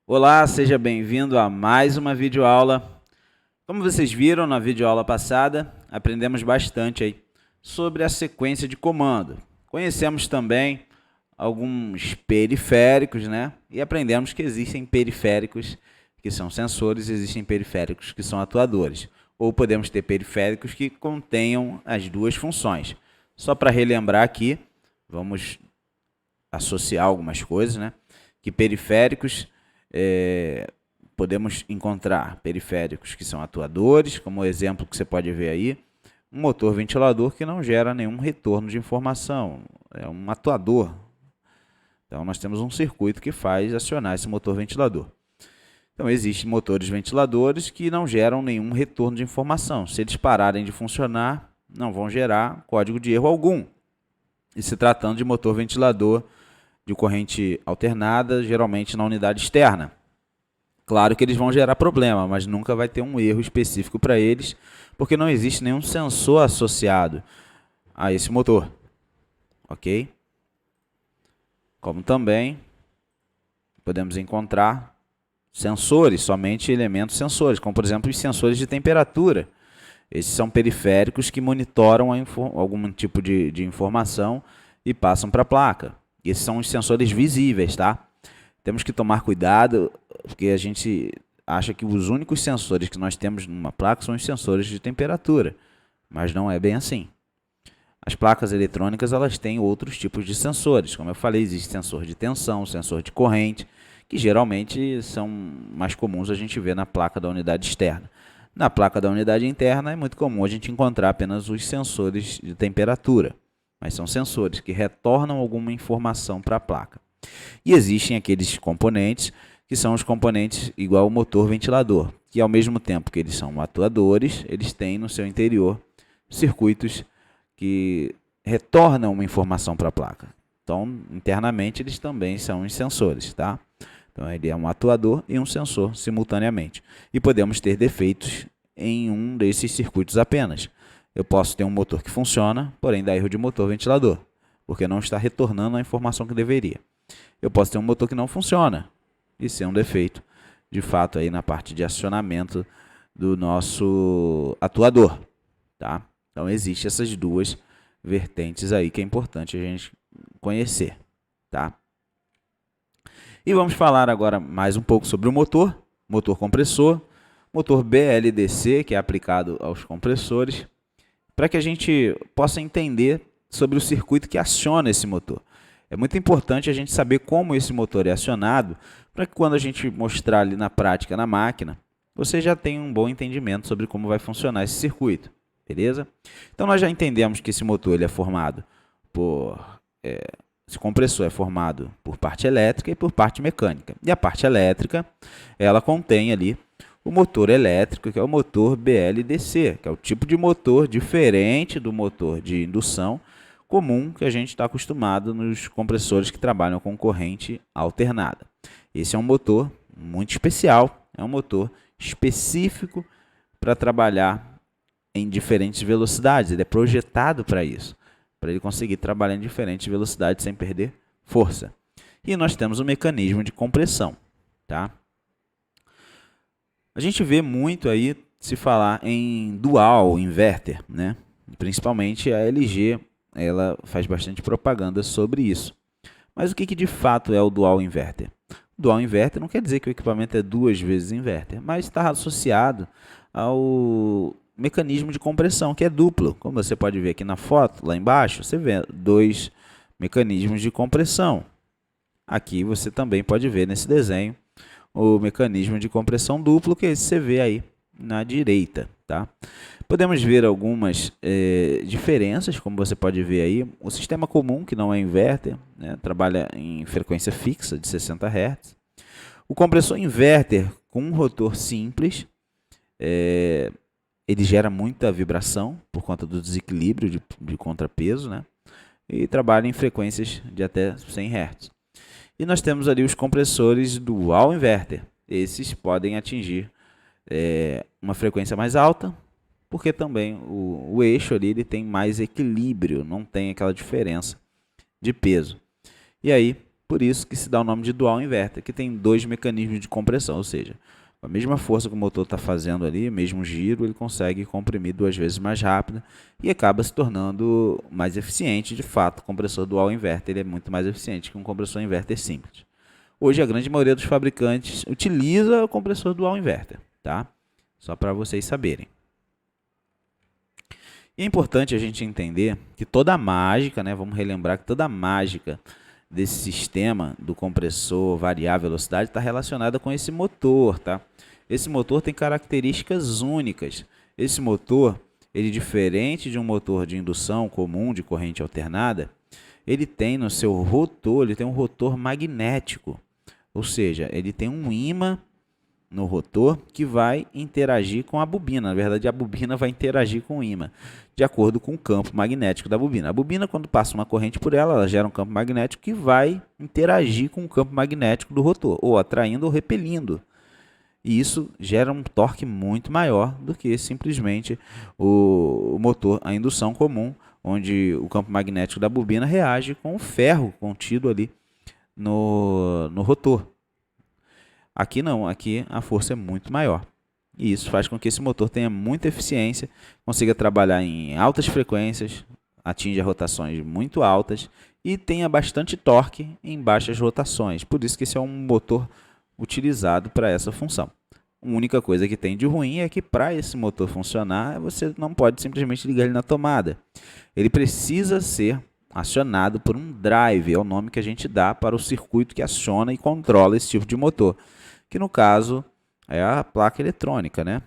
Olá, seja bem-vindo a mais uma videoaula. Como vocês viram na videoaula passada, aprendemos bastante aí sobre a sequência de comando. Conhecemos também alguns periféricos, né? E aprendemos que existem periféricos que são sensores, existem periféricos que são atuadores. Ou podemos ter periféricos que contenham as duas funções. Só para relembrar aqui, vamos associar algumas coisas, né? Que periféricos podemos encontrar periféricos que são atuadores, como o exemplo que você pode ver aí, um motor ventilador que não gera nenhum retorno de informação, é um atuador. Então nós temos um circuito que faz acionar esse motor ventilador. Então existem motores ventiladores que não geram nenhum retorno de informação. Se eles pararem de funcionar, não vão gerar código de erro algum. E se tratando de motor ventilador de corrente alternada, geralmente na unidade externa. Claro que eles vão gerar problema, mas nunca vai ter um erro específico para eles, porque não existe nenhum sensor associado a esse motor, ok? Como também podemos encontrar sensores, somente elementos sensores, como por exemplo os sensores de temperatura. Esses são periféricos que monitoram algum tipo de informação e passam para a placa. Esses são os sensores visíveis, tá? Temos que tomar cuidado, porque a gente acha que os únicos sensores que nós temos numa placa são os sensores de temperatura, mas não é bem assim. As placas eletrônicas elas têm outros tipos de sensores. Como eu falei, existe sensor de tensão, sensor de corrente, que geralmente são mais comuns a gente ver na placa da unidade externa. Na placa da unidade interna é muito comum a gente encontrar apenas os sensores de temperatura, mas são sensores que retornam alguma informação para a placa. E existem aqueles componentes que são os componentes igual ao motor ventilador, que ao mesmo tempo que eles são atuadores, eles têm no seu interior circuitos que retornam uma informação para a placa. Então, internamente, eles também são os sensores, tá? Então, ele é um atuador e um sensor simultaneamente. E podemos ter defeitos em um desses circuitos apenas. Eu posso ter um motor que funciona, porém dá erro de motor ventilador, porque não está retornando a informação que deveria. Eu posso ter um motor que não funciona e ser um defeito, de fato, aí na parte de acionamento do nosso atuador, tá? Então, existem essas duas vertentes aí que é importante a gente conhecer, tá? E vamos falar agora mais um pouco sobre o motor compressor, motor BLDC, que é aplicado aos compressores, para que a gente possa entender sobre o circuito que aciona esse motor. É muito importante a gente saber como esse motor é acionado, para que quando a gente mostrar ali na prática na máquina, você já tenha um bom entendimento sobre como vai funcionar esse circuito, beleza? Então nós já entendemos que esse motor ele é formado por... esse compressor é formado por parte elétrica e por parte mecânica. E a parte elétrica, ela contém ali o motor elétrico, que é o motor BLDC, que é o tipo de motor diferente do motor de indução comum que a gente está acostumado nos compressores que trabalham com corrente alternada. Esse é um motor muito especial, é um motor específico para trabalhar em diferentes velocidades, ele é projetado para isso, para ele conseguir trabalhar em diferentes velocidades sem perder força. E nós temos o mecanismo de compressão, tá? A gente vê muito aí se falar em dual inverter, né? Principalmente a LG, ela faz bastante propaganda sobre isso. Mas o que de fato é o dual inverter? O dual inverter não quer dizer que o equipamento é duas vezes inverter, mas está associado ao mecanismo de compressão, que é duplo. Como você pode ver aqui na foto, lá embaixo, você vê dois mecanismos de compressão. Aqui você também pode ver nesse desenho o mecanismo de compressão duplo, que você vê aí na direita, tá? Podemos ver algumas diferenças, como você pode ver aí. O sistema comum, que não é inverter, né, trabalha em frequência fixa de 60 Hz. O compressor inverter com um rotor simples, ele gera muita vibração por conta do desequilíbrio de contrapeso, né? E trabalha em frequências de até 100 Hz. E nós temos ali os compressores dual inverter. Esses podem atingir uma frequência mais alta, porque também o eixo ali tem mais equilíbrio, não tem aquela diferença de peso. E aí Por isso que se dá o nome de dual inverter, que tem dois mecanismos de compressão, ou seja, com a mesma força que o motor está fazendo ali, mesmo giro, ele consegue comprimir 2 vezes mais rápido e acaba se tornando mais eficiente. De fato, o compressor dual inverter ele é muito mais eficiente que um compressor inverter simples. Hoje, a grande maioria dos fabricantes utiliza o compressor dual inverter, tá? Só para vocês saberem. E é importante a gente entender que toda a mágica, né, vamos relembrar que toda a mágica desse sistema do compressor variar a velocidade está relacionada com esse motor, tá? Esse motor tem características únicas. Esse motor, ele diferente de um motor de indução comum de corrente alternada, ele tem no seu rotor, ele tem um rotor magnético. Ou seja, ele tem um ímã no rotor que vai interagir com a bobina. Na verdade, a bobina vai interagir com o ímã, de acordo com o campo magnético da bobina. A bobina, quando passa uma corrente por ela, ela gera um campo magnético que vai interagir com o campo magnético do rotor, ou atraindo ou repelindo. E isso gera um torque muito maior do que simplesmente o motor, a indução comum, onde o campo magnético da bobina reage com o ferro contido ali no rotor. Aqui não, aqui a força é muito maior. E isso faz com que esse motor tenha muita eficiência, consiga trabalhar em altas frequências, atinja rotações muito altas e tenha bastante torque em baixas rotações. Por isso que esse é um motor utilizado para essa função. A única coisa que tem de ruim é que para esse motor funcionar, você não pode simplesmente ligar ele na tomada. Ele precisa ser acionado por um drive, é o nome que a gente dá para o circuito que aciona e controla esse tipo de motor, que no caso é a placa eletrônica, né?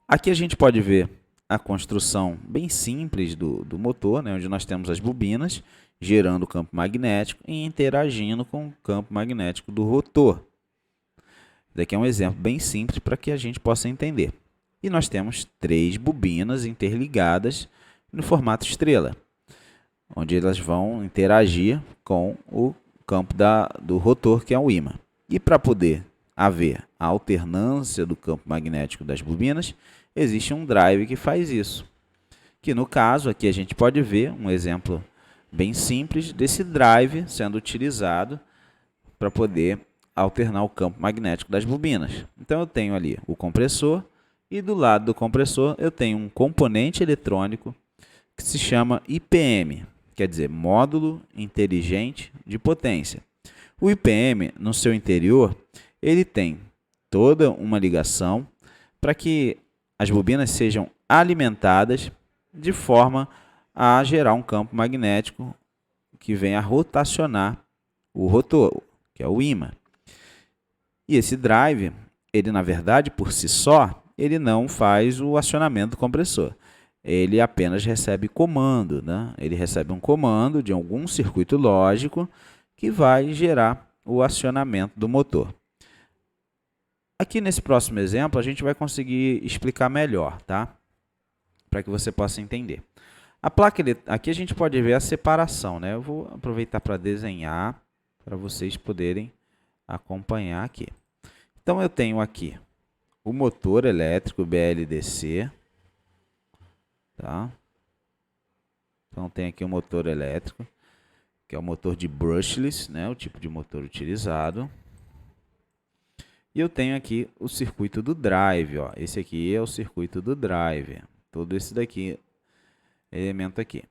Aqui a gente pode ver a construção bem simples do motor, né? Onde nós temos as bobinas gerando o campo magnético e interagindo com o campo magnético do rotor. Daqui é um exemplo bem simples para que a gente possa entender. E nós temos 3 bobinas interligadas no formato estrela, onde elas vão interagir com o campo do rotor, que é o ímã. E para poder haver a alternância do campo magnético das bobinas, existe um drive que faz isso. Que no caso, aqui a gente pode ver um exemplo bem simples desse drive sendo utilizado para poder alternar o campo magnético das bobinas. Então eu tenho ali o compressor e do lado do compressor eu tenho um componente eletrônico que se chama IPM, quer dizer, módulo inteligente de potência. O IPM, no seu interior, ele tem toda uma ligação para que as bobinas sejam alimentadas de forma a gerar um campo magnético que venha a rotacionar o rotor, que é o ímã. E esse drive, ele na verdade, por si só, ele não faz o acionamento do compressor. Ele apenas recebe comando, né? Ele recebe um comando de algum circuito lógico que vai gerar o acionamento do motor. Aqui nesse próximo exemplo, a gente vai conseguir explicar melhor, tá? Para que você possa entender. A placa, aqui a gente pode ver a separação, né? Eu vou aproveitar para desenhar, para vocês poderem acompanhar aqui. Então, eu tenho aqui o motor elétrico BLDC, tá? Então, tem aqui o motor elétrico, que é o motor de brushless, né? O tipo de motor utilizado. E eu tenho aqui o circuito do drive, ó. Esse aqui é o circuito do drive. Todo esse daqui, elemento aqui.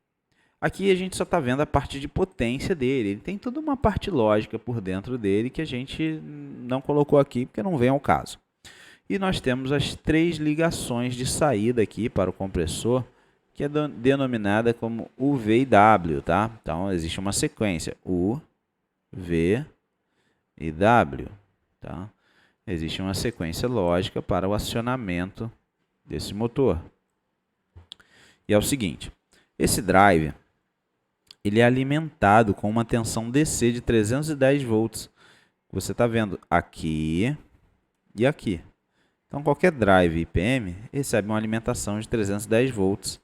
Aqui a gente só está vendo a parte de potência dele. Ele tem toda uma parte lógica por dentro dele que a gente não colocou aqui porque não vem ao caso. E nós temos as 3 ligações de saída aqui para o compressor, que é denominada como U, V e W, tá? Então, existe uma sequência U, V e W, tá? Existe uma sequência lógica para o acionamento desse motor. E é o seguinte, esse drive, ele é alimentado com uma tensão DC de 310 volts. Você está vendo aqui e aqui. Então, qualquer drive IPM recebe uma alimentação de 310 volts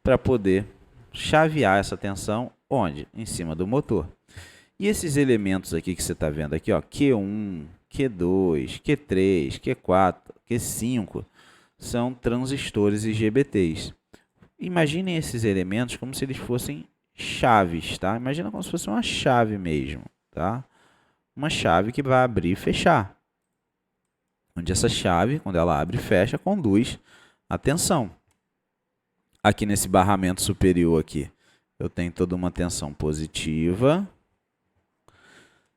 para poder chavear essa tensão onde? Em cima do motor. E esses elementos aqui que você está vendo aqui, ó, Q1, Q2, Q3, Q4, Q5, são transistores IGBTs. Imaginem esses elementos como se eles fossem chaves, tá? Imagina como se fosse uma chave mesmo, tá? Uma chave que vai abrir e fechar. Onde essa chave, quando ela abre e fecha, conduz a tensão. Aqui nesse barramento superior aqui, eu tenho toda uma tensão positiva.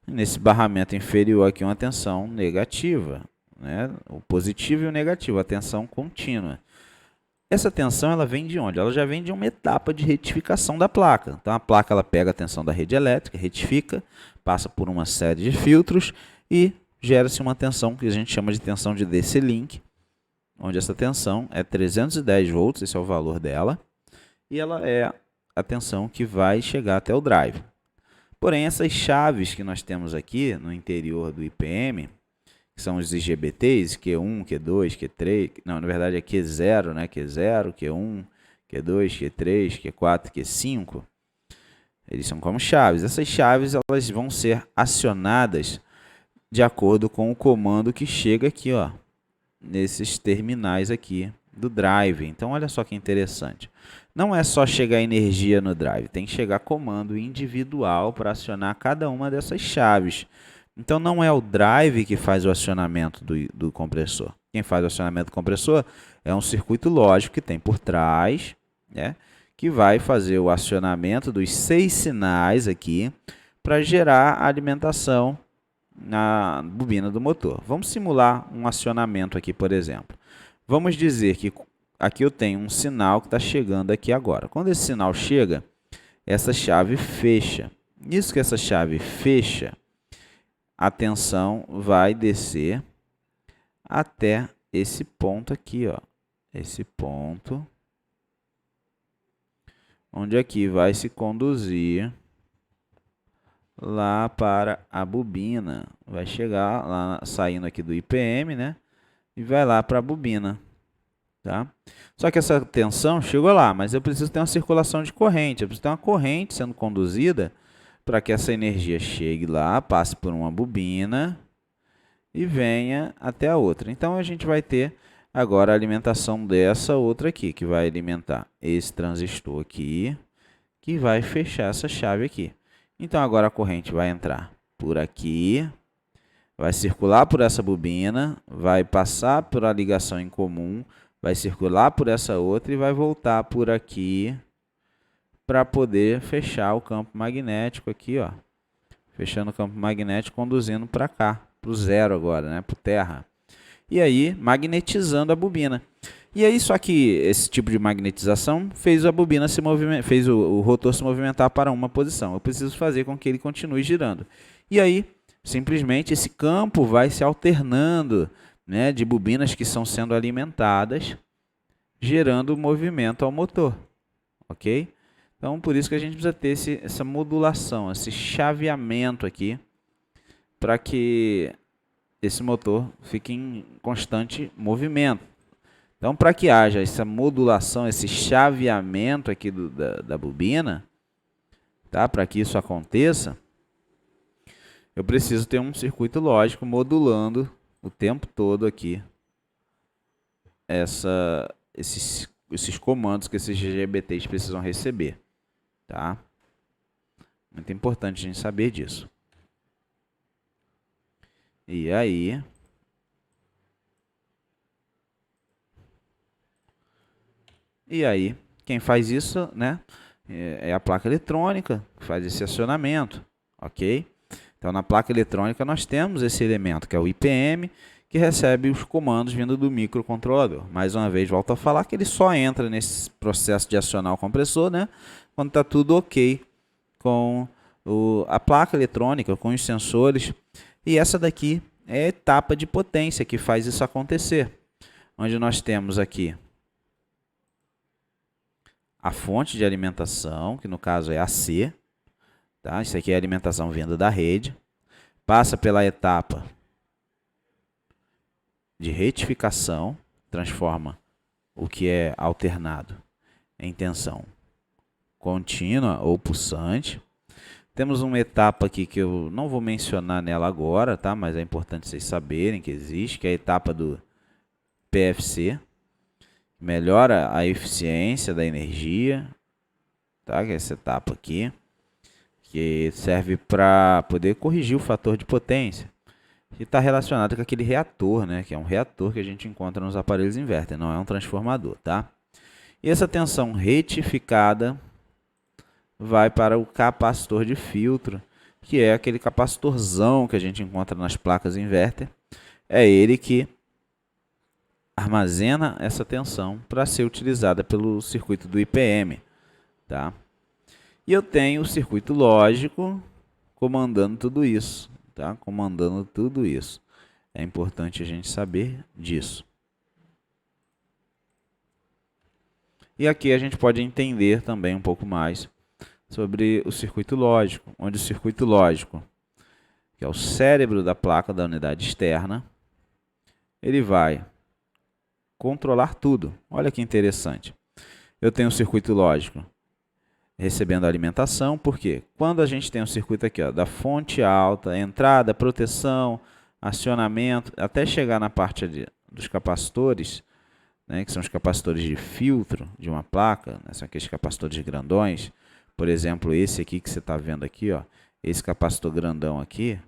E nesse barramento inferior aqui, uma tensão negativa, né? O positivo e o negativo, a tensão contínua. Essa tensão ela vem de onde? Ela já vem de uma etapa de retificação da placa. Então a placa ela pega a tensão da rede elétrica, retifica, passa por uma série de filtros e gera-se uma tensão que a gente chama de tensão de DC-link, onde essa tensão é 310 volts, esse é o valor dela, e ela é a tensão que vai chegar até o drive. Porém, essas chaves que nós temos aqui no interior do IPM, que são os IGBTs, Q1, Q2, Q3, não, na verdade é Q0, né? Q0, Q1, Q2, Q3, Q4, Q5, eles são como chaves. Essas chaves elas vão ser acionadas de acordo com o comando que chega aqui, ó, nesses terminais aqui do drive. Então, olha só que interessante. Não é só chegar energia no drive, tem que chegar comando individual para acionar cada uma dessas chaves. Então, não é o drive que faz o acionamento do compressor. Quem faz o acionamento do compressor é um circuito lógico que tem por trás, né, que vai fazer o acionamento dos 6 sinais aqui para gerar a alimentação na bobina do motor. Vamos simular um acionamento aqui, por exemplo. Vamos dizer que aqui eu tenho um sinal que está chegando aqui agora. Quando esse sinal chega, essa chave fecha. Nisso que essa chave fecha, a tensão vai descer até esse ponto aqui, ó. Esse ponto, onde aqui vai se conduzir lá para a bobina. Vai chegar lá, saindo aqui do IPM, né? E vai lá para a bobina. Tá? Só que essa tensão chegou lá, mas eu preciso ter uma circulação de corrente. Eu preciso ter uma corrente sendo conduzida para que essa energia chegue lá, passe por uma bobina e venha até a outra. Então, a gente vai ter agora a alimentação dessa outra aqui, que vai alimentar esse transistor aqui, que vai fechar essa chave aqui. Então, agora a corrente vai entrar por aqui, vai circular por essa bobina, vai passar por a ligação em comum, vai circular por essa outra e vai voltar por aqui para poder fechar o campo magnético aqui, ó. Fechando o campo magnético, conduzindo para cá, para o zero agora, né? Para o terra. E aí, magnetizando a bobina. E aí, só que esse tipo de magnetização fez a bobina se movimentar, fez o rotor se movimentar para uma posição. Eu preciso fazer com que ele continue girando. E aí, simplesmente, esse campo vai se alternando, né, de bobinas que estão sendo alimentadas, gerando movimento ao motor. Ok? Então, por isso que a gente precisa ter essa modulação, esse chaveamento aqui, para que esse motor fique em constante movimento. Então, para que haja essa modulação, esse chaveamento aqui da bobina, tá? Para que isso aconteça, eu preciso ter um circuito lógico modulando o tempo todo aqui esses comandos que esses GBTs precisam receber. Tá? Muito importante a gente saber disso. E aí... quem faz isso, né, é a placa eletrônica, que faz esse acionamento, ok? Então, na placa eletrônica, nós temos esse elemento, que é o IPM, que recebe os comandos vindo do microcontrolador. Mais uma vez, volto a falar que ele só entra nesse processo de acionar o compressor, né, quando está tudo ok com a placa eletrônica, com os sensores. E essa daqui é a etapa de potência que faz isso acontecer, onde nós temos aqui a fonte de alimentação, que no caso é AC, tá? Isso aqui é a alimentação vinda da rede, passa pela etapa de retificação, transforma o que é alternado em tensão contínua ou pulsante. Temos uma etapa aqui que eu não vou mencionar nela agora, tá? Mas é importante vocês saberem que existe, que é a etapa do PFC, melhora a eficiência da energia, tá? Que é essa etapa aqui, que serve para poder corrigir o fator de potência. E está relacionado com aquele reator, né? Que é um reator que a gente encontra nos aparelhos inverter, não é um transformador, tá? E essa tensão retificada vai para o capacitor de filtro, que é aquele capacitorzão que a gente encontra nas placas inverter. É ele que armazena essa tensão para ser utilizada pelo circuito do IPM, tá? E eu tenho o circuito lógico comandando tudo isso, tá? Comandando tudo isso. É importante a gente saber disso. E aqui a gente pode entender também um pouco mais sobre o circuito lógico, onde o circuito lógico, que é o cérebro da placa da unidade externa, ele vai controlar tudo. Olha que interessante. Eu tenho um circuito lógico recebendo alimentação, porque quando a gente tem um circuito aqui, ó, da fonte alta, entrada, proteção, acionamento, até chegar na parte dos capacitores, né, que são os capacitores de filtro de uma placa, né, são aqueles capacitores grandões. Por exemplo, esse aqui que você está vendo aqui, ó, esse capacitor grandão aqui,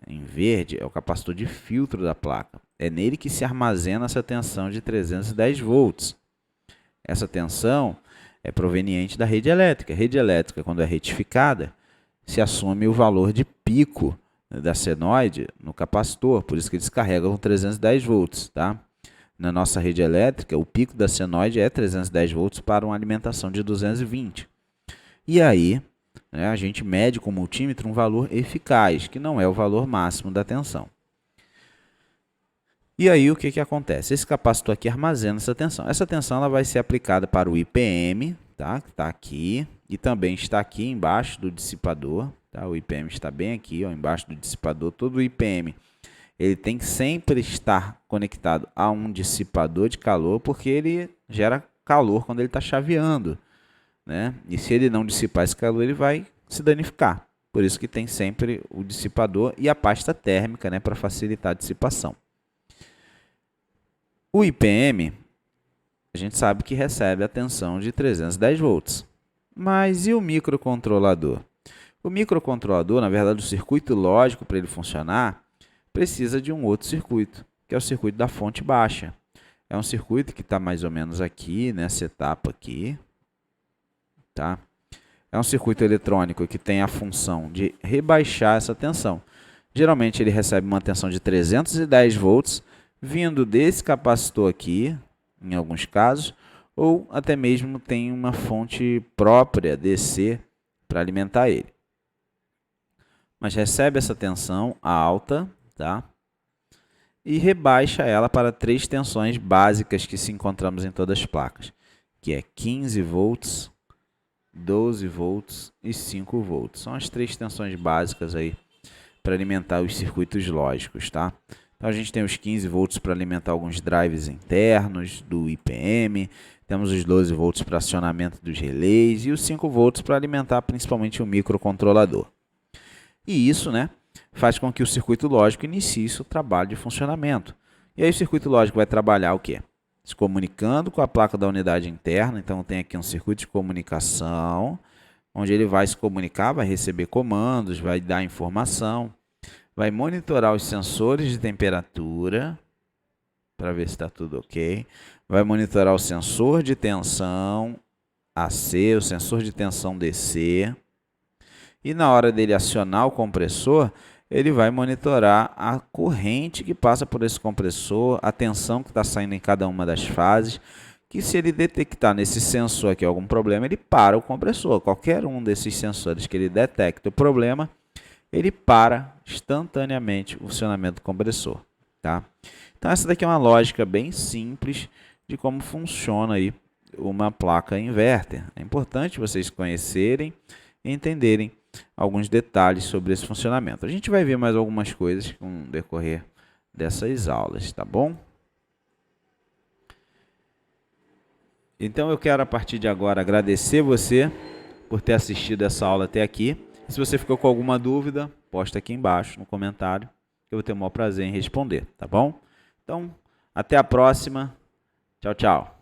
em verde, é o capacitor de filtro da placa. É nele que se armazena essa tensão de 310 volts. Essa tensão é proveniente da rede elétrica. A rede elétrica, quando é retificada, se assume o valor de pico da senoide no capacitor, por isso que eles carregam 310 volts, tá? Na nossa rede elétrica, o pico da senoide é 310 volts para uma alimentação de 220. E aí, né, a gente mede com o multímetro um valor eficaz, que não é o valor máximo da tensão. E aí o que acontece? Esse capacitor aqui armazena essa tensão. Essa tensão ela vai ser aplicada para o IPM, tá? Que está aqui, e também está aqui embaixo do dissipador. Tá? O IPM está bem aqui, ó, embaixo do dissipador. Todo o IPM ele tem que sempre estar conectado a um dissipador de calor, porque ele gera calor quando ele está chaveando, né? E se ele não dissipar esse calor, ele vai se danificar. Por isso que tem sempre o dissipador e a pasta térmica, né, para facilitar a dissipação. O IPM, a gente sabe que recebe a tensão de 310 volts. Mas e o microcontrolador? O microcontrolador, na verdade, o circuito lógico para ele funcionar, precisa de um outro circuito, que é o circuito da fonte baixa. É um circuito que está mais ou menos aqui, nessa etapa aqui. Tá? É um circuito eletrônico que tem a função de rebaixar essa tensão. Geralmente ele recebe uma tensão de 310 volts, vindo desse capacitor aqui, em alguns casos, ou até mesmo tem uma fonte própria DC para alimentar ele. Mas recebe essa tensão alta, tá? E rebaixa ela para 3 tensões básicas que se encontramos em todas as placas, que é 15 volts, 12 volts e 5 volts. São as 3 tensões básicas aí para alimentar os circuitos lógicos, tá? Então a gente tem os 15 volts para alimentar alguns drives internos do IPM, temos os 12 volts para acionamento dos relés e os 5 volts para alimentar principalmente o microcontrolador. E isso, né, faz com que o circuito lógico inicie seu trabalho de funcionamento. E aí o circuito lógico vai trabalhar o quê? Se comunicando com a placa da unidade interna. Então tem aqui um circuito de comunicação, onde ele vai se comunicar, vai receber comandos, vai dar informação, vai monitorar os sensores de temperatura, para ver se está tudo ok, vai monitorar o sensor de tensão AC, o sensor de tensão DC, e na hora dele acionar o compressor, ele vai monitorar a corrente que passa por esse compressor, a tensão que está saindo em cada uma das fases, que se ele detectar nesse sensor aqui algum problema, ele para o compressor. Qualquer um desses sensores que ele detecta o problema, ele para instantaneamente o funcionamento do compressor. Tá? Então essa daqui é uma lógica bem simples de como funciona aí uma placa inverter. É importante vocês conhecerem e entenderem alguns detalhes sobre esse funcionamento. A gente vai ver mais algumas coisas com o decorrer dessas aulas, tá bom? Então eu quero a partir de agora agradecer você por ter assistido essa aula até aqui. Se você ficou com alguma dúvida, posta aqui embaixo no comentário, que eu vou ter o maior prazer em responder, tá bom? Então, até a próxima. Tchau, tchau.